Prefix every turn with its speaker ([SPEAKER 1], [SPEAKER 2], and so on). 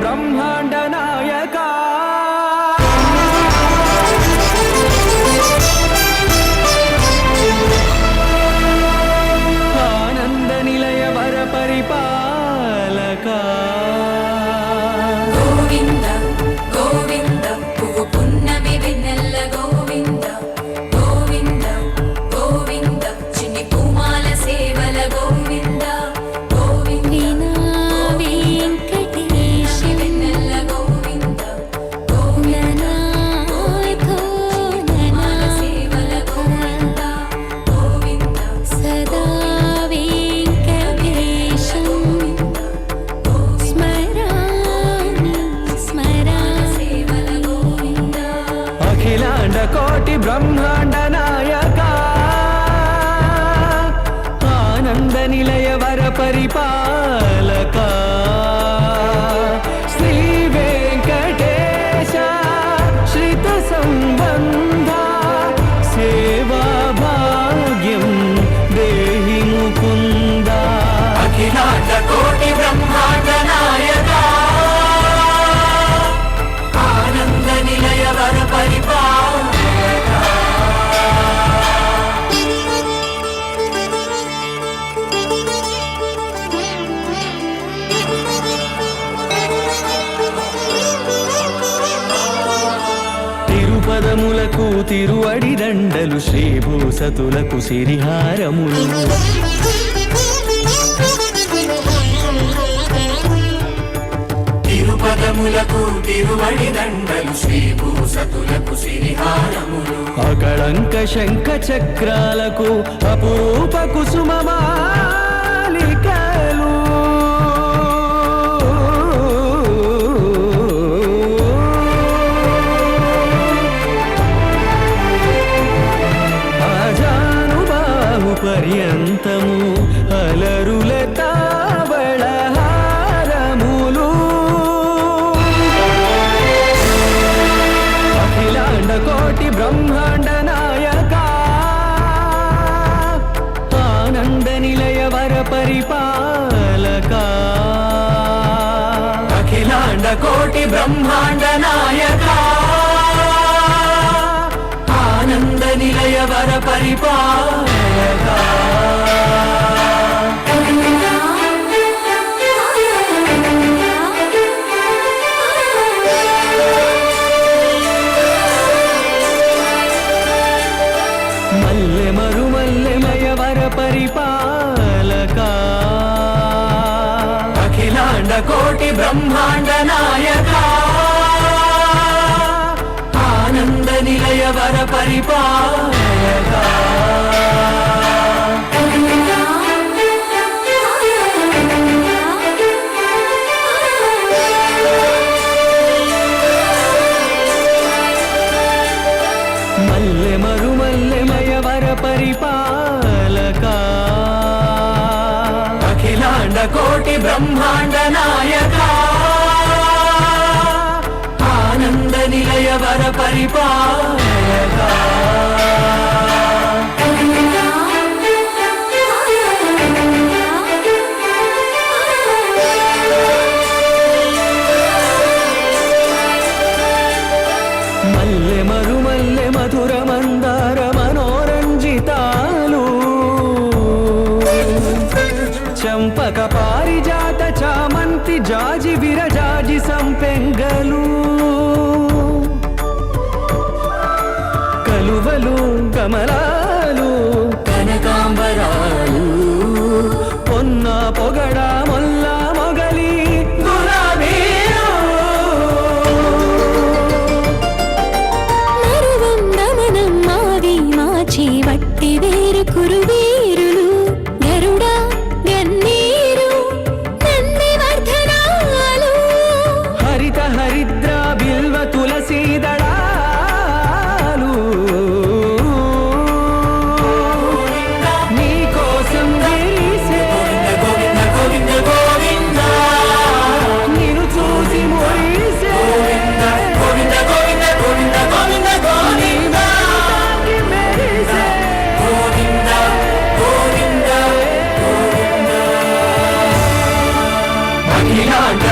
[SPEAKER 1] బ్రహ్మాండ నాయక ఆనంద నిలయ వర పరిపాలక
[SPEAKER 2] గోవింద గోవింద పువ్వు పున్నమి వెన్నెల్ల గోవింద గోవింద గోవింద చిన్ని పూమాల సేవల గోవింద గోవింద వెంకటేశ వెన్నెల్ల గోవింద గోవింద పూమాల సేవల గోవింద గోవింద
[SPEAKER 3] సదా వెంకటేశం స్మరామి
[SPEAKER 2] సేవల గోవింద
[SPEAKER 1] అఖిలాండ కోటి బ్రహ్మాండ నాయక ఆనంద నిలయ వర పరిపాలక శ్రీ వెంకటేశ శ్రిత సంబంధ సేవా భాగ్యం దేహి ముకుంద
[SPEAKER 4] అఖిలాండ కోటి బ్రహ్మాండ నాయక ఆనంద నిలయ వర పరిపాలక
[SPEAKER 1] తిరుపదములకు తిరువడి దండలు శ్రీభూసతులకు సిరిహారములు
[SPEAKER 4] తిరుపదములకు తిరువడి దండలు శ్రీభూసతులకు సిరిహారములు
[SPEAKER 1] అకళంక శంఖ చక్రాలకు అపురూప కుసుమమాలికలు ఆజానుబాహు పర్యంతము అలరుల తావళ హారములు అఖిలాండ కోటి బ్రహ్మాండ నాయక ఆనంద నిలయ వర పరిపాలక
[SPEAKER 4] అఖిలాండ కోటి బ్రహ్మాండ నాయక ఆనంద నిలయ వర పరిపాలక
[SPEAKER 1] మల్లె మరుమల్లెమయ వర పరిపాలక
[SPEAKER 4] అఖిలాండ కోటి బ్రహ్మాండ నాయక ఆనంద నిలయ వర పరిపాలక
[SPEAKER 1] మల్లె మరుమల్లెమయ వర పరిపాలక
[SPEAKER 4] అఖిలాండ కోటి బ్రహ్మాండ నాయక ఆనంద నిలయ వర పరిపాలక
[SPEAKER 1] మల్లె మరుమల్లె మధుర మందార మనోరంజితాలు చంపక పారిజాత చామంతి జాజి విరజాజి సంపెంగలు కలువలు కమలాలు కనకాంబరాలు పొన్న పొగడ మొల్ల మొగలి గులాబీలు
[SPEAKER 3] మరువం నమనం మావి మాచి వట్టి వేరు కురువీరులు గరుడ గన్నీరు నంది వర్ధనాలు
[SPEAKER 1] హరిత హరిద్ర బిల్వ తులసీ దళాలు నీ కోసం విరిసే
[SPEAKER 4] గోవింద గోవింద గోవింద
[SPEAKER 1] నిన్ను చూసి మురిసే
[SPEAKER 4] గోవింద గోవింద గోవింద గోవింద గోవింద
[SPEAKER 1] తాకి మెరిసే
[SPEAKER 4] గోవింద గోవింద గోవింద అఖిలాండ